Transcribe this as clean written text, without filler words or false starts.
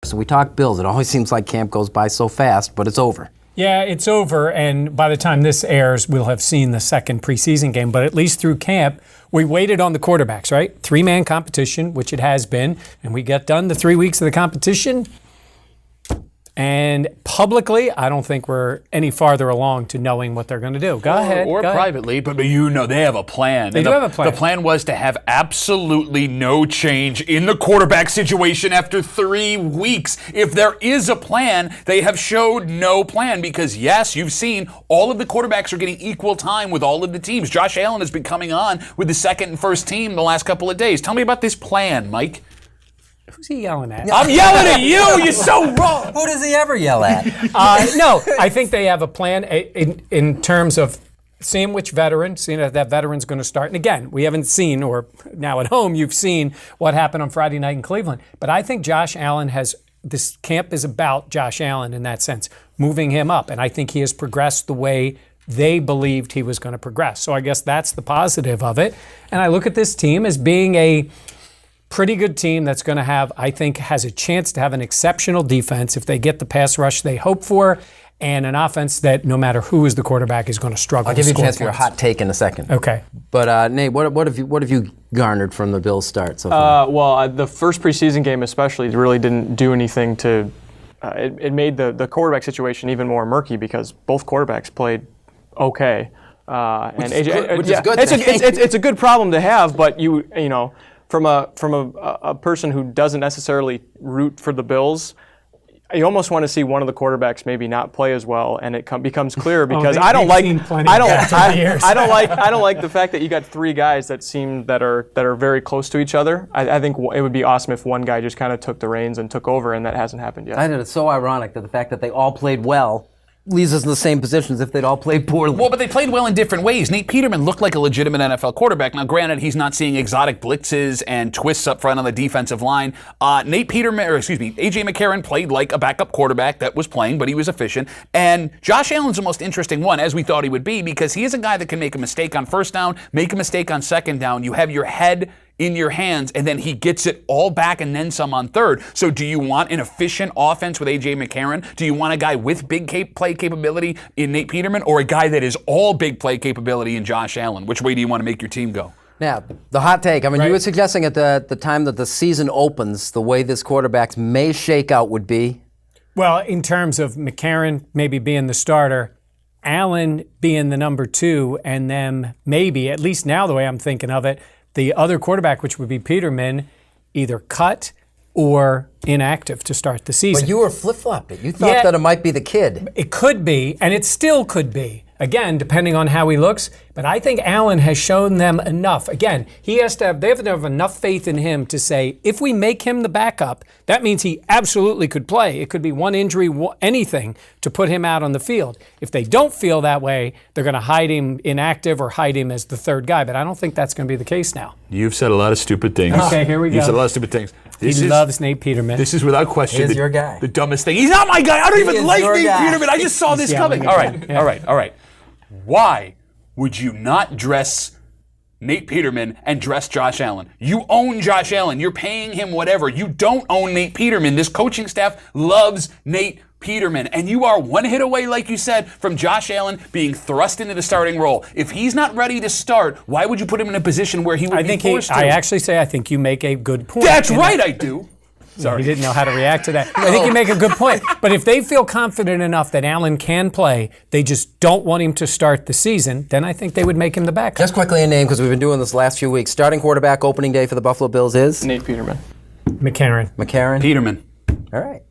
So we talk Bills. It always seems like camp goes by so fast, but it's over. Yeah, it's over, and by the time this airs, we'll have seen the second preseason game. But at least through camp, we waited on the quarterbacks, right? 3-man competition, which it has been, and we got done the 3 weeks of the competition. And publicly, I don't think we're any farther along to knowing what they're going to do. Go ahead. Or privately, but you know they have a plan. They do have a plan. The plan was to have absolutely no change in the quarterback situation after 3 weeks. If there is a plan, they have showed no plan because, yes, you've seen all of the quarterbacks are getting equal time with all of the teams. Josh Allen has been coming on with the second and first team the last couple of days. Tell me about this plan, Mike. Who's he yelling at? I'm yelling at you! You're so wrong! Who does he ever yell at? No, I think they have a plan in terms of seeing which veteran, seeing if that veteran's going to start. And again, we haven't seen, or now at home, you've seen what happened on Friday night in Cleveland. But I think Josh Allen this camp is about Josh Allen in that sense, moving him up. And I think he has progressed the way they believed he was going to progress. So I guess that's the positive of it. And I look at this team as being a pretty good team that's going to have, I think, has a chance to have an exceptional defense if they get the pass rush they hope for, and an offense that no matter who is the quarterback is going to struggle. I'll give you a score chance for your points. hot take in a second. Okay. But Nate, what have you garnered from the Bills' start so far? The first preseason game especially really didn't do anything to. It made the quarterback situation even more murky because both quarterbacks played okay. Which is good. It's a good problem to have, but you know. From a person who doesn't necessarily root for the Bills, you almost want to see one of the quarterbacks maybe not play as well, and it becomes clear because I don't like the fact that you got 3 guys that are very close to each other. I think it would be awesome if one guy just kind of took the reins and took over, and that hasn't happened yet. I think it's so ironic that the fact that they all played well leaves us in the same position as if they'd all played poorly. Well, but they played well in different ways. Nate Peterman looked like a legitimate NFL quarterback. Now, granted, he's not seeing exotic blitzes and twists up front on the defensive line. AJ McCarron played like a backup quarterback that was playing, but he was efficient. And Josh Allen's the most interesting one, as we thought he would be, because he is a guy that can make a mistake on first down, make a mistake on second down. You have your head in your hands, and then he gets it all back and then some on third. So do you want an efficient offense with AJ McCarron? Do you want a guy with big play capability in Nate Peterman, or a guy that is all big play capability in Josh Allen? Which way do you want to make your team go? Now, the hot take. I mean, You were suggesting at the time that the season opens, the way this quarterbacks may shake out would be? Well, in terms of McCarron maybe being the starter, Allen being the number 2, and then maybe, at least now the way I'm thinking of it, the other quarterback, which would be Peterman, either cut or inactive to start the season. But you were flip-flopped it. You thought that it might be the kid. It could be, and it still could be. Again, depending on how he looks. But I think Allen has shown them enough. Again, they have to have enough faith in him to say, if we make him the backup, that means he absolutely could play. It could be one injury, anything, to put him out on the field. If they don't feel that way, they're going to hide him inactive or hide him as the third guy. But I don't think that's going to be the case now. You've said a lot of stupid things. Okay, here we go. You've said a lot of stupid things. He loves Nate Peterman. This is without question your guy. The dumbest thing. He's not my guy. I don't even like Nate Peterman. I just saw this coming. All right. Why would you not dress Nate Peterman and dress Josh Allen? You own Josh Allen. You're paying him whatever. You don't own Nate Peterman. This coaching staff loves Nate Peterman. And you are one hit away, like you said, from Josh Allen being thrust into the starting role. If he's not ready to start, why would you put him in a position where he would be forced to? I actually say I think you make a good point. That's right, I do. Sorry. He didn't know how to react to that. I think you make a good point. But if they feel confident enough that Allen can play, they just don't want him to start the season, then I think they would make him the backup. Just quickly a name, because we've been doing this last few weeks. Starting quarterback opening day for the Buffalo Bills is? Nate Peterman. McCarron. McCarron? Peterman. All right.